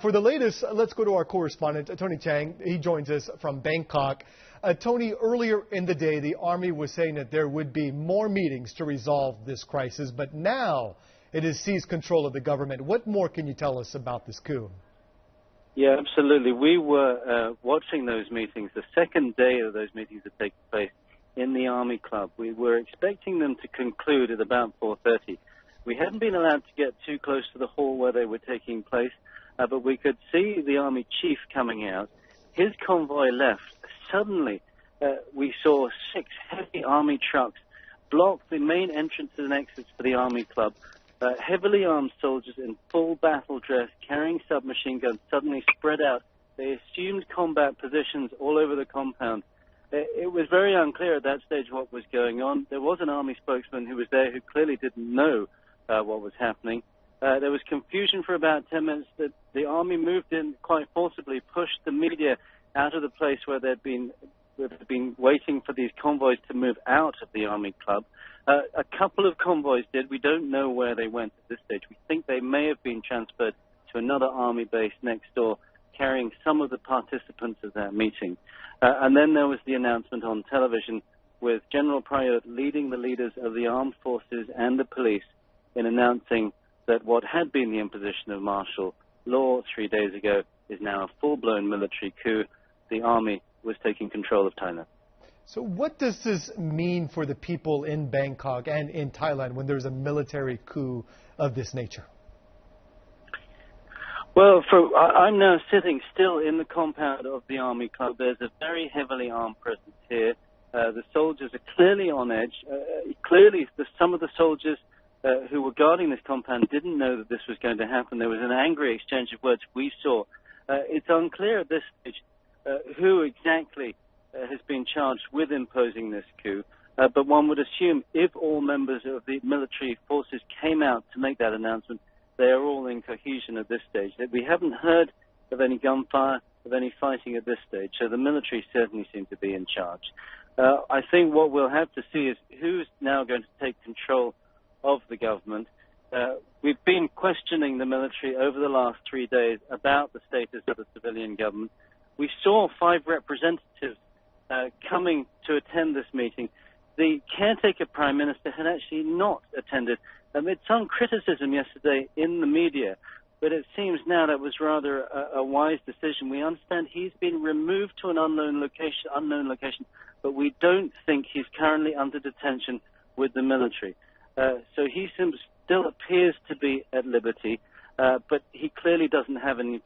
For the latest, let's go to our correspondent, Tony Chang. He joins us from Bangkok. Tony, earlier in the day, the Army was saying that there would be more meetings to resolve this crisis, but now it has seized control of the government. What more can you tell us about this coup? Yeah, absolutely. We were watching those meetings. The second day of those meetings had taken place in the Army Club. We were expecting them to conclude at about 4:30. We hadn't been allowed to get too close to the hall where they were taking place, but we could see the Army chief coming out. His convoy left. Suddenly, we saw 6 heavy Army trucks block the main entrances and exits for the Army Club. Heavily armed soldiers in full battle dress carrying submachine guns suddenly spread out. They assumed combat positions all over the compound. It was very unclear at that stage what was going on. There was an Army spokesman who was there who clearly didn't know what was happening. There was confusion for about 10 minutes. The Army moved in quite forcibly, pushed the media out of the place where they'd been waiting for these convoys to move out of the Army Club. A couple of convoys did. We don't know where they went at this stage. We think they may have been transferred to another Army base next door, carrying some of the participants of that meeting. And then there was the announcement on television with General Prayut leading the leaders of the armed forces and the police in announcing that what had been the imposition of martial law 3 days ago is now a full-blown military coup. The army was taking control of Thailand. So what does this mean for the people in Bangkok and in Thailand when there's a military coup of this nature? Well, I'm now sitting still in the compound of the Army Club. There's a very heavily armed presence here. The soldiers are clearly on edge. Clearly, some of the soldiers who were guarding this compound didn't know that this was going to happen. There was an angry exchange of words we saw. It's unclear at this stage who exactly has been charged with imposing this coup, but one would assume if all members of the military forces came out to make that announcement, they are all in cohesion at this stage. We haven't heard of any gunfire, of any fighting at this stage, so the military certainly seem to be in charge. I think what we'll have to see is who's now going to take control of the government. We've been questioning the military over the last 3 days about the status of the civilian government. We saw 5 representatives coming to attend this meeting. The caretaker prime minister had actually not attended amid some criticism yesterday in the media, but it seems now that was rather a wise decision. We understand he's been removed to an unknown location, but we don't think he's currently under detention with the military. So he still appears to be at liberty, but he clearly doesn't have any